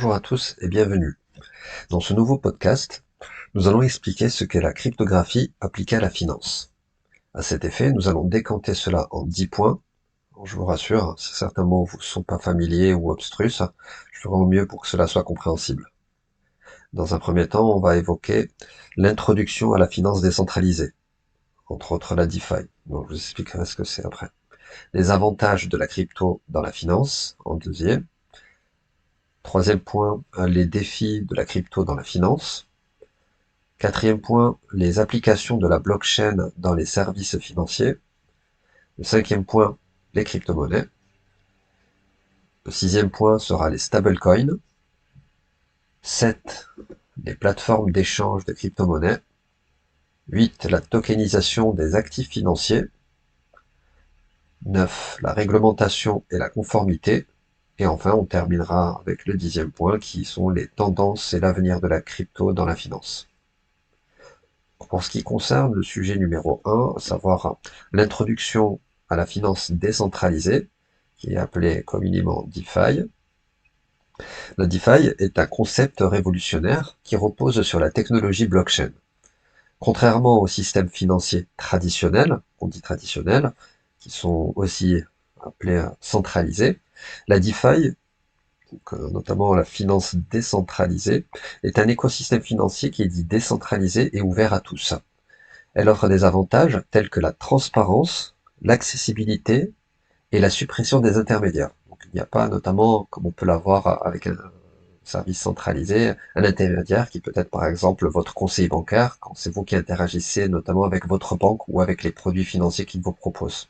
Bonjour à tous et bienvenue. Dans ce nouveau podcast, nous allons expliquer ce qu'est la cryptographie appliquée à la finance. À cet effet, nous allons décanter cela en 10 points. Je vous rassure, si certains mots vous sont pas familiers ou abstrus, je ferai au mieux pour que cela soit compréhensible. Dans un premier temps, on va évoquer l'introduction à la finance décentralisée, entre autres la DeFi. Donc, je vous expliquerai ce que c'est après. Les avantages de la crypto dans la finance, en deuxième. Troisième point, les défis de la crypto dans la finance. Quatrième point, les applications de la blockchain dans les services financiers. Le cinquième point, les crypto-monnaies. Le sixième point sera les stablecoins. 7, les plateformes d'échange de crypto-monnaies. 8, la tokenisation des actifs financiers. 9, la réglementation et la conformité. Et enfin, on terminera avec le 10e point qui sont les tendances et l'avenir de la crypto dans la finance. Pour ce qui concerne le sujet numéro 1, à savoir l'introduction à la finance décentralisée, qui est appelée communément DeFi. La DeFi est un concept révolutionnaire qui repose sur la technologie blockchain. Contrairement aux systèmes financiers traditionnels, on dit traditionnels, qui sont aussi appelés centralisés, la DeFi, notamment la finance décentralisée, est un écosystème financier qui est dit décentralisé et ouvert à tous. Elle offre des avantages tels que la transparence, l'accessibilité et la suppression des intermédiaires. Donc, il n'y a pas, notamment, comme on peut l'avoir avec un service centralisé, un intermédiaire qui peut être par exemple votre conseiller bancaire, quand c'est vous qui interagissez notamment avec votre banque ou avec les produits financiers qu'il vous propose.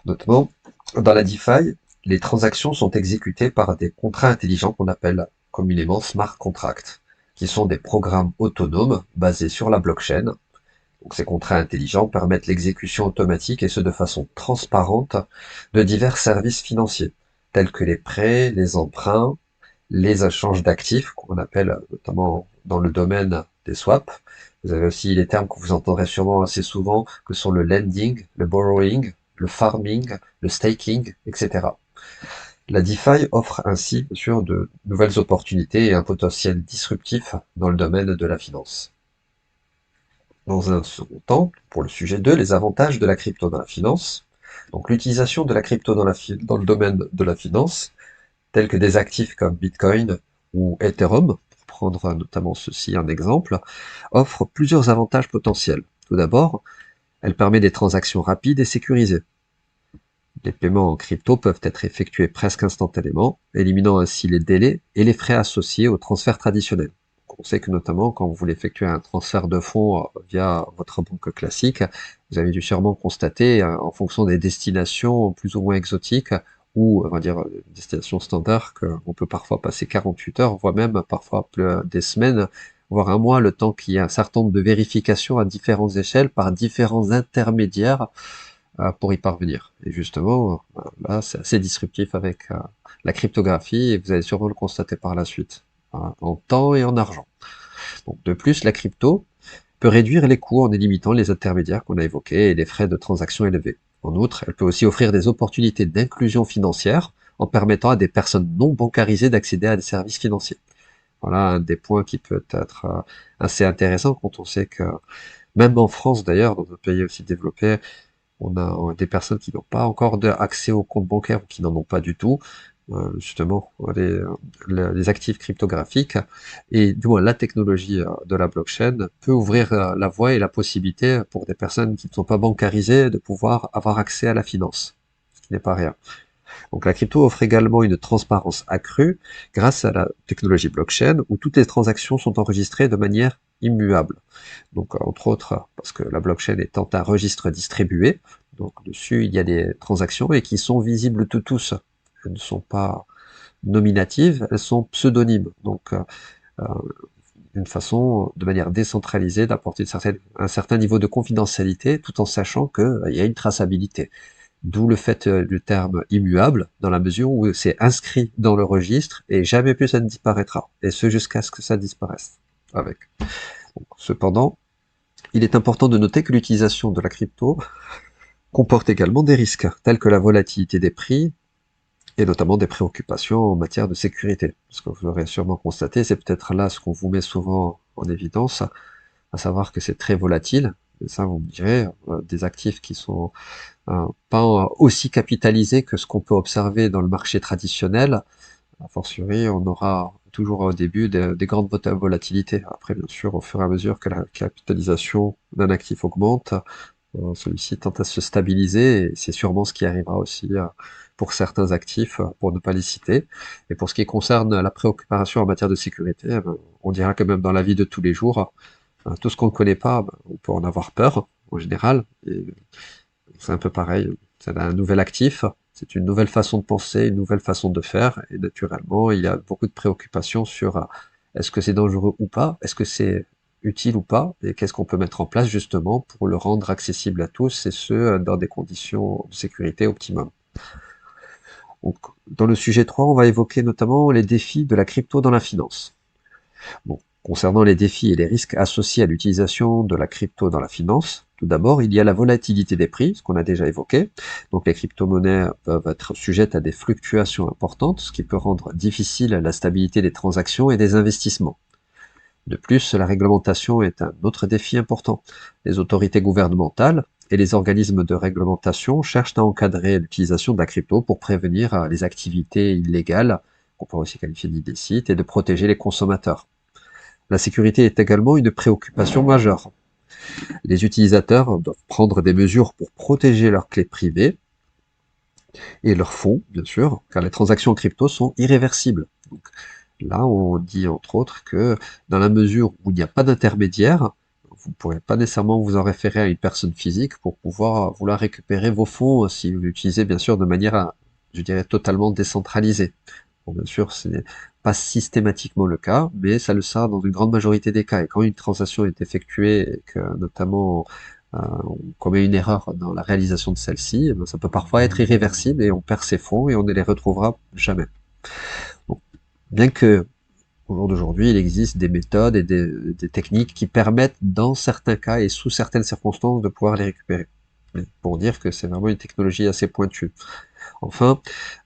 Notamment, dans la DeFi, les transactions sont exécutées par des contrats intelligents qu'on appelle communément smart contracts, qui sont des programmes autonomes basés sur la blockchain. Donc ces contrats intelligents permettent l'exécution automatique, et ce de façon transparente, de divers services financiers, tels que les prêts, les emprunts, les échanges d'actifs, qu'on appelle notamment dans le domaine des swaps. Vous avez aussi les termes que vous entendrez sûrement assez souvent, que sont le lending, le borrowing, le farming, le staking, etc. La DeFi offre ainsi, bien sûr, de nouvelles opportunités et un potentiel disruptif dans le domaine de la finance. Dans un second temps, pour le sujet 2, les avantages de la crypto dans la finance. Donc l'utilisation de la crypto dans le domaine de la finance, tels que des actifs comme Bitcoin ou Ethereum, pour prendre notamment ceci en exemple, offre plusieurs avantages potentiels. Tout d'abord, elle permet des transactions rapides et sécurisées. Les paiements en crypto peuvent être effectués presque instantanément, éliminant ainsi les délais et les frais associés aux transferts traditionnels. On sait que notamment quand vous voulez effectuer un transfert de fonds via votre banque classique, vous avez dû sûrement constater, en fonction des destinations plus ou moins exotiques, ou on va dire destinations standards, qu'on peut parfois passer 48 heures, voire même parfois des semaines, voire un mois, le temps qu'il y ait un certain nombre de vérifications à différentes échelles par différents intermédiaires pour y parvenir. Et justement, là, c'est assez disruptif avec la cryptographie, et vous allez sûrement le constater par la suite, en temps et en argent. Donc, de plus, la crypto peut réduire les coûts en élimitant les intermédiaires qu'on a évoqués et les frais de transaction élevés. En outre, elle peut aussi offrir des opportunités d'inclusion financière en permettant à des personnes non bancarisées d'accéder à des services financiers. Voilà un des points qui peut être assez intéressant quand on sait que, même en France d'ailleurs, dans un pays aussi développé, on a des personnes qui n'ont pas encore accès au compte bancaire ou qui n'en ont pas du tout, justement les actifs cryptographiques, et du moins la technologie de la blockchain peut ouvrir la voie et la possibilité pour des personnes qui ne sont pas bancarisées de pouvoir avoir accès à la finance, ce qui n'est pas rien. Donc la crypto offre également une transparence accrue grâce à la technologie blockchain où toutes les transactions sont enregistrées de manière immuable. Donc entre autres parce que la blockchain étant un registre distribué, donc dessus il y a des transactions et qui sont visibles de tous. Elles ne sont pas nominatives, elles sont pseudonymes. Donc une façon de manière décentralisée d'apporter un certain niveau de confidentialité tout en sachant qu'il y a une traçabilité. D'où le fait du terme immuable, dans la mesure où c'est inscrit dans le registre et jamais plus ça ne disparaîtra. Et ce jusqu'à ce que ça disparaisse avec. Donc, cependant, il est important de noter que l'utilisation de la crypto comporte également des risques, tels que la volatilité des prix et notamment des préoccupations en matière de sécurité. Ce que vous aurez sûrement constaté, c'est peut-être là ce qu'on vous met souvent en évidence, à savoir que c'est très volatile, et ça vous me direz, des actifs qui sont pas aussi capitalisés que ce qu'on peut observer dans le marché traditionnel, a fortiori, on aura toujours au début des grandes volatilités. Après, bien sûr, au fur et à mesure que la capitalisation d'un actif augmente, celui-ci tente à se stabiliser, et c'est sûrement ce qui arrivera aussi pour certains actifs, pour ne pas les citer. Et pour ce qui concerne la préoccupation en matière de sécurité, on dira que même dans la vie de tous les jours, tout ce qu'on ne connaît pas, on peut en avoir peur, en général, et c'est un peu pareil. C'est un nouvel actif, c'est une nouvelle façon de penser, une nouvelle façon de faire, et naturellement, il y a beaucoup de préoccupations sur est-ce que c'est dangereux ou pas, est-ce que c'est utile ou pas, et qu'est-ce qu'on peut mettre en place justement pour le rendre accessible à tous, et ce, dans des conditions de sécurité optimum. Donc, dans le sujet 3, on va évoquer notamment les défis de la crypto dans la finance. Bon, concernant les défis et les risques associés à l'utilisation de la crypto dans la finance, tout d'abord, il y a la volatilité des prix, ce qu'on a déjà évoqué. Donc les crypto-monnaies peuvent être sujettes à des fluctuations importantes, ce qui peut rendre difficile la stabilité des transactions et des investissements. De plus, la réglementation est un autre défi important. Les autorités gouvernementales et les organismes de réglementation cherchent à encadrer l'utilisation de la crypto pour prévenir les activités illégales, qu'on peut aussi qualifier d'illicites, et de protéger les consommateurs. La sécurité est également une préoccupation majeure. Les utilisateurs doivent prendre des mesures pour protéger leurs clés privées et leurs fonds, bien sûr, car les transactions en crypto sont irréversibles. Donc, là, on dit entre autres que dans la mesure où il n'y a pas d'intermédiaire, vous ne pourrez pas nécessairement vous en référer à une personne physique pour pouvoir vouloir récupérer vos fonds si vous l'utilisez bien sûr de manière, je dirais, totalement décentralisée. Bon, bien sûr, ce n'est pas systématiquement le cas, mais ça le sera dans une grande majorité des cas. Et quand une transaction est effectuée et que notamment on commet une erreur dans la réalisation de celle-ci, eh ça peut parfois être irréversible et on perd ses fonds et on ne les retrouvera jamais. Donc, bien que au jour d'aujourd'hui, il existe des méthodes et des techniques qui permettent, dans certains cas et sous certaines circonstances, de pouvoir les récupérer. Mais pour dire que c'est vraiment une technologie assez pointue. Enfin,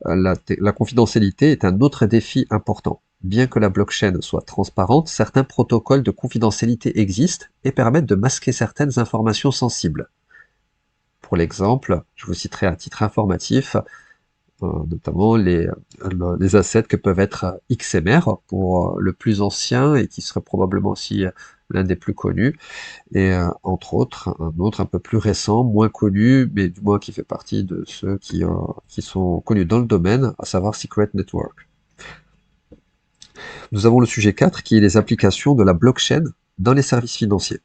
la confidentialité est un autre défi important. Bien que la blockchain soit transparente, certains protocoles de confidentialité existent et permettent de masquer certaines informations sensibles. Pour l'exemple, je vous citerai à titre informatif, notamment les assets que peuvent être XMR pour le plus ancien et qui serait probablement aussi l'un des plus connus, et entre autres, un autre un peu plus récent, moins connu, mais du moins qui fait partie de ceux qui sont connus dans le domaine, à savoir Secret Network. Nous avons le sujet 4 qui est les applications de la blockchain dans les services financiers.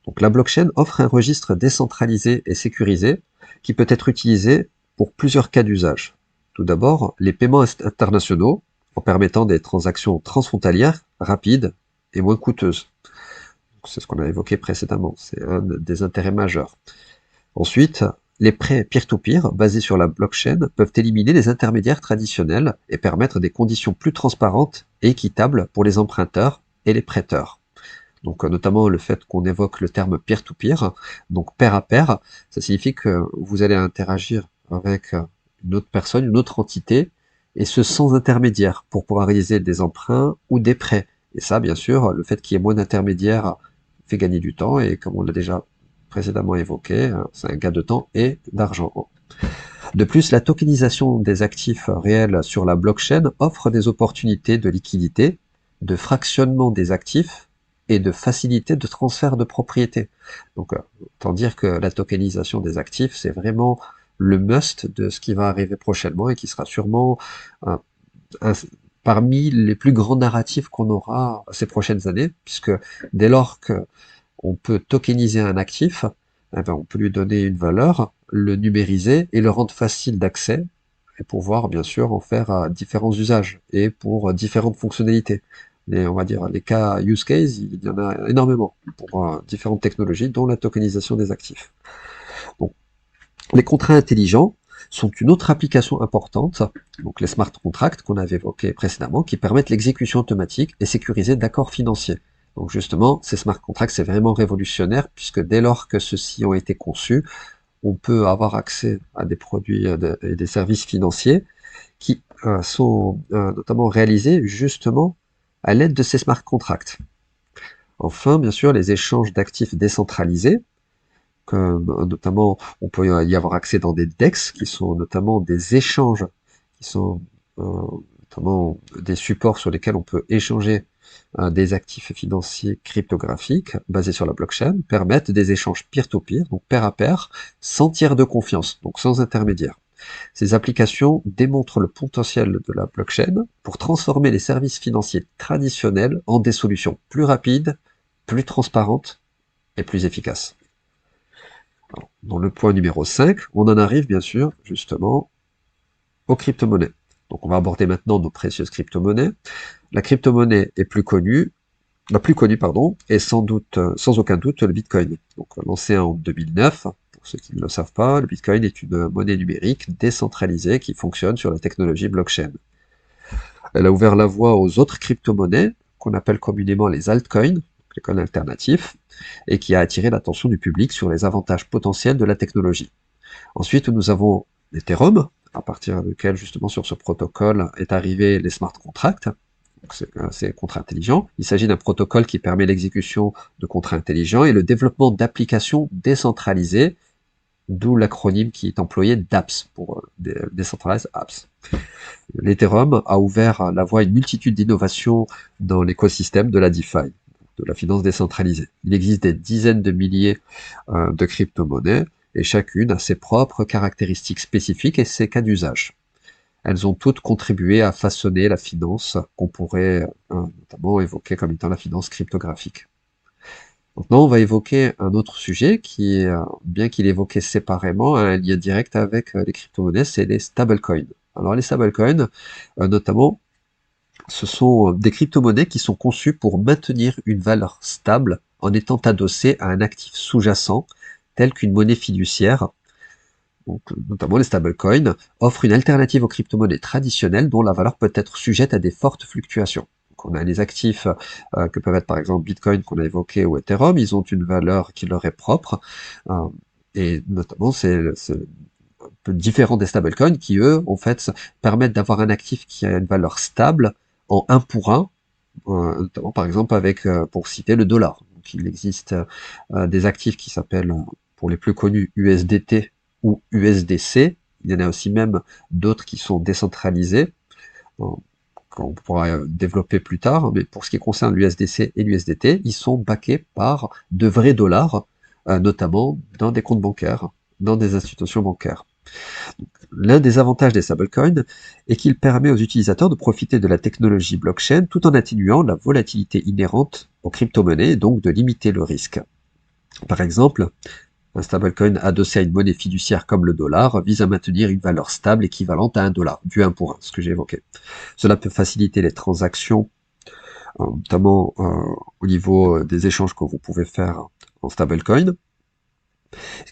Donc la blockchain offre un registre décentralisé et sécurisé qui peut être utilisé pour plusieurs cas d'usage. Tout d'abord, les paiements internationaux, en permettant des transactions transfrontalières, rapides et moins coûteuses. C'est ce qu'on a évoqué précédemment, c'est un des intérêts majeurs. Ensuite, les prêts peer-to-peer basés sur la blockchain peuvent éliminer les intermédiaires traditionnels et permettre des conditions plus transparentes et équitables pour les emprunteurs et les prêteurs. Donc notamment le fait qu'on évoque le terme peer-to-peer, donc pair à pair, ça signifie que vous allez interagir avec une autre personne, une autre entité, et ce sans intermédiaire, pour pouvoir réaliser des emprunts ou des prêts. Et ça, bien sûr, le fait qu'il y ait moins d'intermédiaires fait gagner du temps, et comme on l'a déjà précédemment évoqué, c'est un gain de temps et d'argent. De plus, la tokenisation des actifs réels sur la blockchain offre des opportunités de liquidité, de fractionnement des actifs et de facilité de transfert de propriété. Donc, autant dire que la tokenisation des actifs, c'est vraiment le must de ce qui va arriver prochainement et qui sera sûrement parmi les plus grands narratifs qu'on aura ces prochaines années, puisque dès lors qu'on peut tokeniser un actif, eh ben, on peut lui donner une valeur, le numériser et le rendre facile d'accès, et pouvoir bien sûr en faire différents usages et pour différentes fonctionnalités. On va dire les cas use case, il y en a énormément pour différentes technologies, dont la tokenisation des actifs. Donc, les contrats intelligents sont une autre application importante, donc les smart contracts qu'on avait évoqués précédemment, qui permettent l'exécution automatique et sécurisée d'accords financiers. Donc justement, ces smart contracts, c'est vraiment révolutionnaire, puisque dès lors que ceux-ci ont été conçus, on peut avoir accès à des produits et des services financiers qui sont notamment réalisés justement à l'aide de ces smart contracts. Enfin, bien sûr, les échanges d'actifs décentralisés, comme notamment on peut y avoir accès dans des DEX, qui sont notamment des échanges, qui sont notamment des supports sur lesquels on peut échanger des actifs financiers cryptographiques basés sur la blockchain, permettent des échanges peer-to-peer, donc pair à pair, sans tiers de confiance, donc sans intermédiaire. Ces applications démontrent le potentiel de la blockchain pour transformer les services financiers traditionnels en des solutions plus rapides, plus transparentes et plus efficaces. Alors, dans le point numéro 5, on en arrive bien sûr justement aux crypto-monnaies. Donc on va aborder maintenant nos précieuses crypto-monnaies. La crypto-monnaie est la plus connue, est sans aucun doute le Bitcoin. Donc lancé en 2009, pour ceux qui ne le savent pas, le Bitcoin est une monnaie numérique décentralisée qui fonctionne sur la technologie blockchain. Elle a ouvert la voie aux autres crypto-monnaies, qu'on appelle communément les altcoins, les coins alternatifs, et qui a attiré l'attention du public sur les avantages potentiels de la technologie. Ensuite, nous avons l'Ethereum, à partir duquel, justement, sur ce protocole est arrivé les smart contracts, c'est contrats intelligents. Il s'agit d'un protocole qui permet l'exécution de contrats intelligents et le développement d'applications décentralisées, d'où l'acronyme qui est employé DApps, pour Decentralized Apps. L'Ethereum a ouvert la voie à une multitude d'innovations dans l'écosystème de la DeFi, de la finance décentralisée. Il existe des dizaines de milliers de crypto-monnaies, et chacune a ses propres caractéristiques spécifiques et ses cas d'usage. Elles ont toutes contribué à façonner la finance qu'on pourrait notamment évoquer comme étant la finance cryptographique. Maintenant, on va évoquer un autre sujet qui, bien qu'il est évoqué séparément, a un lien direct avec les crypto-monnaies, c'est les stablecoins. Alors les stablecoins, notamment, ce sont des crypto-monnaies qui sont conçues pour maintenir une valeur stable en étant adossées à un actif sous-jacent, tel qu'une monnaie fiduciaire. Donc, notamment les stablecoins, offrent une alternative aux crypto-monnaies traditionnelles dont la valeur peut être sujette à des fortes fluctuations. Donc, on a les actifs que peuvent être par exemple Bitcoin qu'on a évoqué ou Ethereum, ils ont une valeur qui leur est propre, et notamment c'est un peu différent des stablecoins qui eux en fait permettent d'avoir un actif qui a une valeur stable en 1 pour 1, notamment par exemple avec, pour citer le dollar. Donc il existe des actifs qui s'appellent, pour les plus connus, USDT ou USDC. Il y en a aussi même d'autres qui sont décentralisés, qu'on pourra développer plus tard, mais pour ce qui concerne l'USDC et l'USDT, ils sont backés par de vrais dollars, notamment dans des comptes bancaires, dans des institutions bancaires. L'un des avantages des stablecoins est qu'il permet aux utilisateurs de profiter de la technologie blockchain tout en atténuant la volatilité inhérente aux crypto-monnaies et donc de limiter le risque. Par exemple, un stablecoin adossé à une monnaie fiduciaire comme le dollar vise à maintenir une valeur stable équivalente à un dollar, du 1 pour 1, ce que j'ai évoqué. Cela peut faciliter les transactions, notamment au niveau des échanges que vous pouvez faire en stablecoin,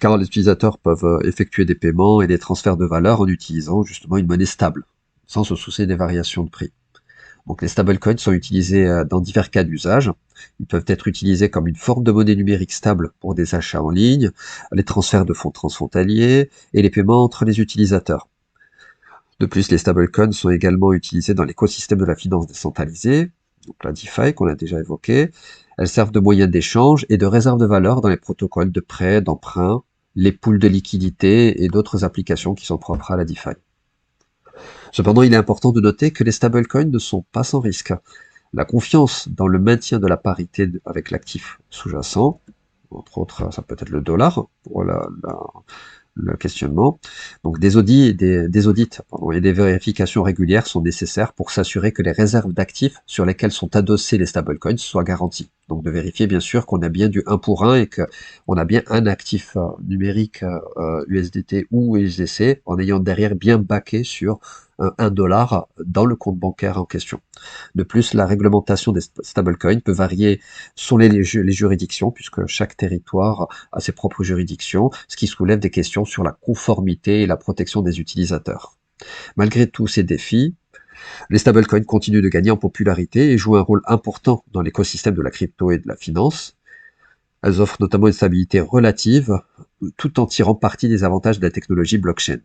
car les utilisateurs peuvent effectuer des paiements et des transferts de valeur en utilisant justement une monnaie stable, sans se soucier des variations de prix. Donc les stablecoins sont utilisés dans divers cas d'usage. Ils peuvent être utilisés comme une forme de monnaie numérique stable pour des achats en ligne, les transferts de fonds transfrontaliers et les paiements entre les utilisateurs. De plus, les stablecoins sont également utilisés dans l'écosystème de la finance décentralisée, donc la DeFi qu'on a déjà évoqué. Elles servent de moyen d'échange et de réserve de valeur dans les protocoles de prêt, d'emprunt, les pools de liquidité et d'autres applications qui sont propres à la DeFi. Cependant, il est important de noter que les stablecoins ne sont pas sans risque. La confiance dans le maintien de la parité avec l'actif sous-jacent, entre autres, ça peut être le dollar pour le questionnement. Donc des audits et des vérifications régulières sont nécessaires pour s'assurer que les réserves d'actifs sur lesquelles sont adossés les stablecoins soient garanties. Donc de vérifier bien sûr qu'on a bien du 1 pour 1 et qu'on a bien un actif numérique USDT ou USDC en ayant derrière bien backé sur 1 dollar dans le compte bancaire en question. De plus, la réglementation des stablecoins peut varier selon les juridictions, puisque chaque territoire a ses propres juridictions, ce qui soulève des questions sur la conformité et la protection des utilisateurs. Malgré tous ces défis, les stablecoins continuent de gagner en popularité et jouent un rôle important dans l'écosystème de la crypto et de la finance. Elles offrent notamment une stabilité relative, tout en tirant parti des avantages de la technologie blockchain.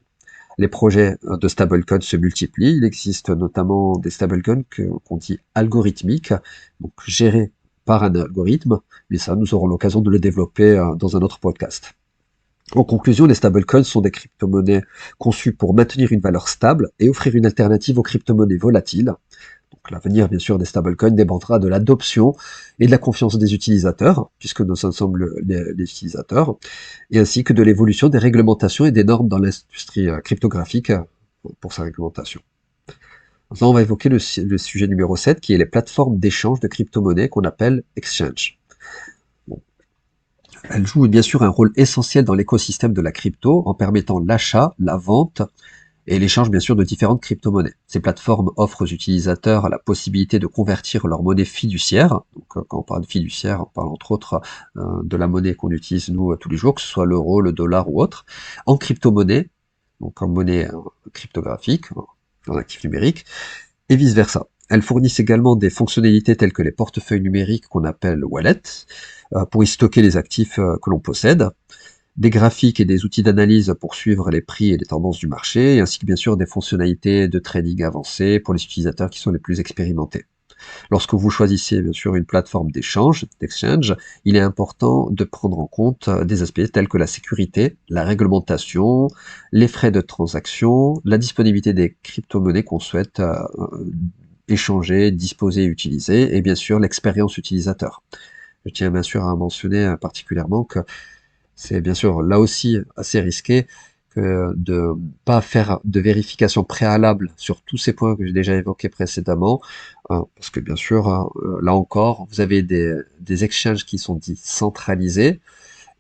Les projets de stablecoin se multiplient. Il existe notamment des stablecoins qu'on dit algorithmiques, donc gérés par un algorithme, mais ça, nous aurons l'occasion de le développer dans un autre podcast. En conclusion, les stablecoins sont des crypto-monnaies conçues pour maintenir une valeur stable et offrir une alternative aux crypto-monnaies volatiles. Donc l'avenir, bien sûr, des stablecoins dépendra de l'adoption et de la confiance des utilisateurs, puisque nous en sommes les utilisateurs, et ainsi que de l'évolution des réglementations et des normes dans l'industrie cryptographique pour sa réglementation. Maintenant, on va évoquer le sujet numéro 7, qui est les plateformes d'échange de crypto-monnaies qu'on appelle exchange. Bon. Elles jouent bien sûr un rôle essentiel dans l'écosystème de la crypto en permettant l'achat, la vente et l'échange bien sûr de différentes crypto-monnaies. Ces plateformes offrent aux utilisateurs la possibilité de convertir leur monnaie fiduciaire. Donc quand on parle de fiduciaire, on parle entre autres de la monnaie qu'on utilise nous tous les jours, que ce soit l'euro, le dollar ou autre, en crypto-monnaie, donc en monnaie cryptographique, en actif numérique, et vice-versa. Elles fournissent également des fonctionnalités telles que les portefeuilles numériques qu'on appelle wallets, pour y stocker les actifs que l'on possède, des graphiques et des outils d'analyse pour suivre les prix et les tendances du marché, ainsi que bien sûr des fonctionnalités de trading avancées pour les utilisateurs qui sont les plus expérimentés. Lorsque vous choisissez bien sûr une plateforme d'exchange, il est important de prendre en compte des aspects tels que la sécurité, la réglementation, les frais de transaction, la disponibilité des crypto-monnaies qu'on souhaite échanger, disposer et utiliser, et bien sûr l'expérience utilisateur. Je tiens bien sûr à mentionner particulièrement que c'est bien sûr là aussi assez risqué que de pas faire de vérification préalable sur tous ces points que j'ai déjà évoqués précédemment, parce que bien sûr, là encore, vous avez des exchanges qui sont dits centralisés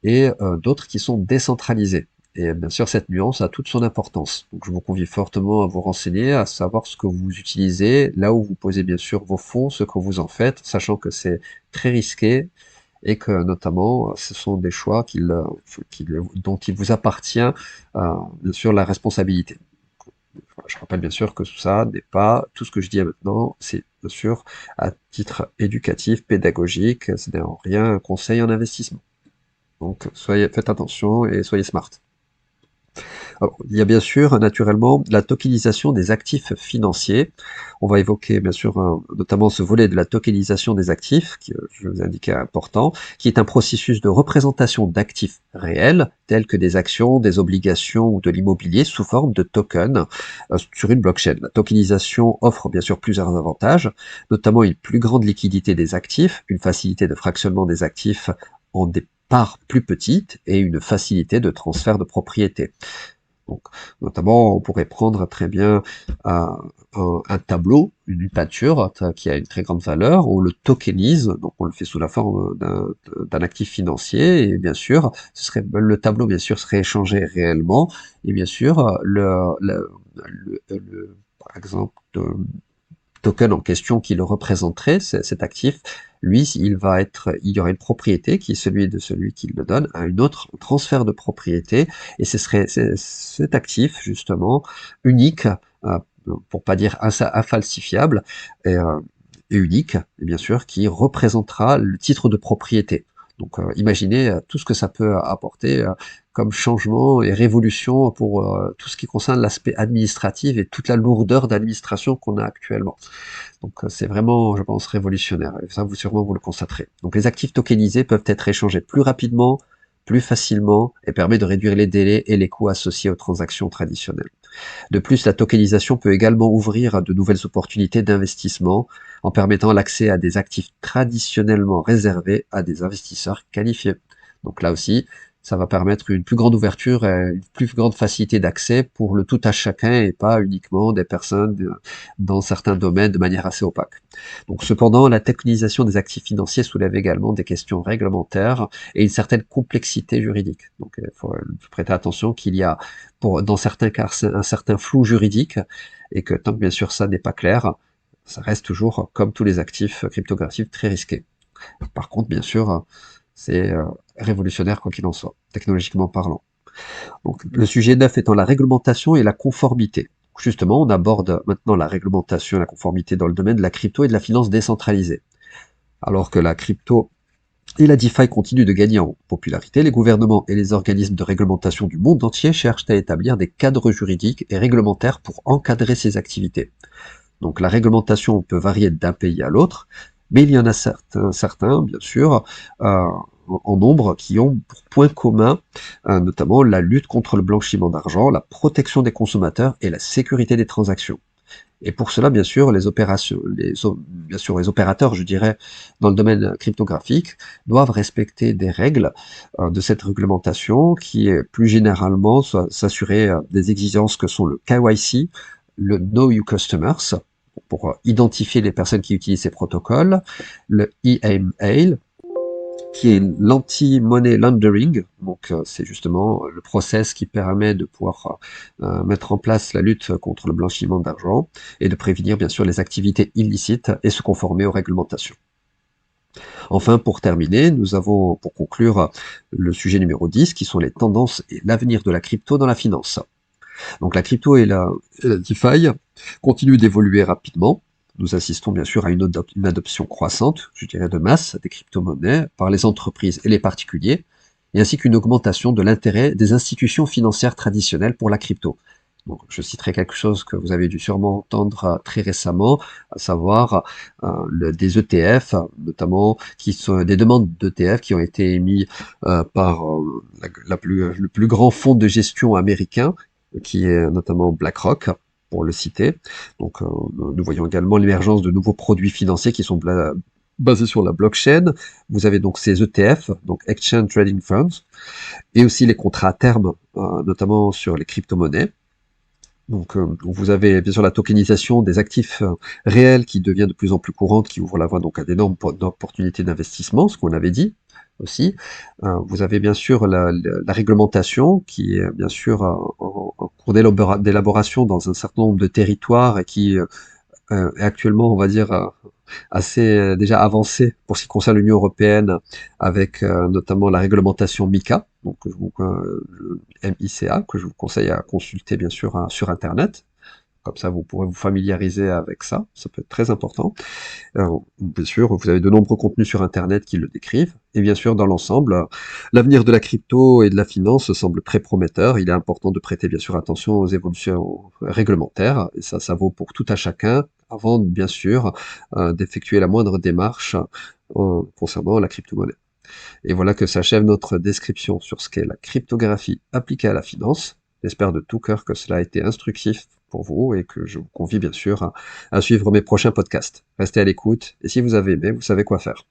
et d'autres qui sont décentralisés. Et bien sûr, cette nuance a toute son importance. Donc je vous convie fortement à vous renseigner, à savoir ce que vous utilisez, là où vous posez bien sûr vos fonds, ce que vous en faites, sachant que c'est très risqué et que notamment ce sont des choix dont il vous appartient bien sûr la responsabilité. Je rappelle bien sûr que tout ça n'est pas, tout ce que je dis maintenant, c'est bien sûr à titre éducatif, pédagogique, ce n'est en rien un conseil en investissement. Donc faites attention et soyez smart. Alors, il y a bien sûr, naturellement, la tokenisation des actifs financiers. On va évoquer, bien sûr, notamment ce volet de la tokenisation des actifs, qui, je vous indiquais important, qui est un processus de représentation d'actifs réels, tels que des actions, des obligations ou de l'immobilier, sous forme de tokens sur une blockchain. La tokenisation offre bien sûr plusieurs avantages, notamment une plus grande liquidité des actifs, une facilité de fractionnement des actifs en des parts plus petites et une facilité de transfert de propriété. Donc, notamment, on pourrait prendre très bien un tableau, une peinture qui a une très grande valeur, on le tokenise, donc on le fait sous la forme d'un actif financier, et bien sûr, le tableau bien sûr serait échangé réellement, et bien sûr, par exemple, token en question qui le représenterait, cet actif, lui, il y aura une propriété qui est celui qui le donne à une autre, transfert de propriété, et ce serait cet actif, justement, unique, pour pas dire infalsifiable, et unique, et bien sûr, qui représentera le titre de propriété. Donc imaginez tout ce que ça peut apporter comme changement et révolution pour tout ce qui concerne l'aspect administratif et toute la lourdeur d'administration qu'on a actuellement. Donc c'est vraiment, je pense, révolutionnaire. Et ça, sûrement, vous le constaterez. Donc les actifs tokenisés peuvent être échangés plus rapidement, plus facilement, et permet de réduire les délais et les coûts associés aux transactions traditionnelles. De plus, la tokenisation peut également ouvrir à de nouvelles opportunités d'investissement en permettant l'accès à des actifs traditionnellement réservés à des investisseurs qualifiés. Donc là aussi, ça va permettre une plus grande ouverture et une plus grande facilité d'accès pour le tout à chacun et pas uniquement des personnes dans certains domaines de manière assez opaque. Donc cependant, la tokenisation des actifs financiers soulève également des questions réglementaires et une certaine complexité juridique. Donc il faut prêter attention qu'il y a dans certains cas un certain flou juridique et que tant que bien sûr ça n'est pas clair, ça reste toujours, comme tous les actifs cryptographiques, très risqué. Par contre, bien sûr, c'est révolutionnaire quoi qu'il en soit, technologiquement parlant. Donc, le sujet 9 étant la réglementation et la conformité. Justement, on aborde maintenant la réglementation et la conformité dans le domaine de la crypto et de la finance décentralisée. Alors que la crypto Et la DeFi continue de gagner en popularité. Les gouvernements et les organismes de réglementation du monde entier cherchent à établir des cadres juridiques et réglementaires pour encadrer ces activités. Donc la réglementation peut varier d'un pays à l'autre, mais il y en a certains bien sûr, en nombre qui ont pour point commun notamment la lutte contre le blanchiment d'argent, la protection des consommateurs et la sécurité des transactions. Et pour cela, bien sûr, bien sûr, les opérateurs, je dirais, dans le domaine cryptographique, doivent respecter des règles de cette réglementation qui est plus généralement s'assurer des exigences que sont le KYC, le Know Your Customers, pour identifier les personnes qui utilisent ces protocoles, le EML, qui est l'anti-money laundering. Donc, c'est justement le process qui permet de pouvoir mettre en place la lutte contre le blanchiment d'argent et de prévenir bien sûr les activités illicites et se conformer aux réglementations. Enfin, pour terminer, nous avons pour conclure le sujet numéro 10 qui sont les tendances et l'avenir de la crypto dans la finance. Donc la crypto et la DeFi continuent d'évoluer rapidement. Nous assistons bien sûr à une adoption croissante, je dirais de masse, des crypto-monnaies par les entreprises et les particuliers, et ainsi qu'une augmentation de l'intérêt des institutions financières traditionnelles pour la crypto. Donc, je citerai quelque chose que vous avez dû sûrement entendre très récemment, à savoir des ETF, notamment qui sont des demandes d'ETF qui ont été émises par le plus grand fonds de gestion américain, qui est notamment BlackRock, pour le citer. Donc, nous voyons également l'émergence de nouveaux produits financiers qui sont basés sur la blockchain. Vous avez donc ces ETF, donc Exchange Trading Funds, et aussi les contrats à terme, notamment sur les crypto-monnaies. Donc, vous avez bien sûr la tokenisation des actifs réels qui devient de plus en plus courante, qui ouvre la voie donc à d'énormes opportunités d'investissement, ce qu'on avait dit aussi. Vous avez bien sûr la réglementation qui est bien sûr en cours d'élaboration dans un certain nombre de territoires et qui est actuellement, on va dire, assez déjà avancé pour ce qui concerne l'Union européenne, avec notamment la réglementation MiCA, donc MICA, que je vous conseille à consulter bien sûr sur Internet. Comme ça, vous pourrez vous familiariser avec ça. Ça peut être très important. Bien sûr, vous avez de nombreux contenus sur Internet qui le décrivent. Et bien sûr, dans l'ensemble, l'avenir de la crypto et de la finance semble très prometteur. Il est important de prêter bien sûr attention aux évolutions réglementaires. Et ça vaut pour tout à chacun, avant bien sûr d'effectuer la moindre démarche concernant la crypto-monnaie. Et voilà que s'achève notre description sur ce qu'est la cryptographie appliquée à la finance. J'espère de tout cœur que cela a été instructif pour vous et que je vous convie bien sûr à suivre mes prochains podcasts. Restez à l'écoute et si vous avez aimé, vous savez quoi faire.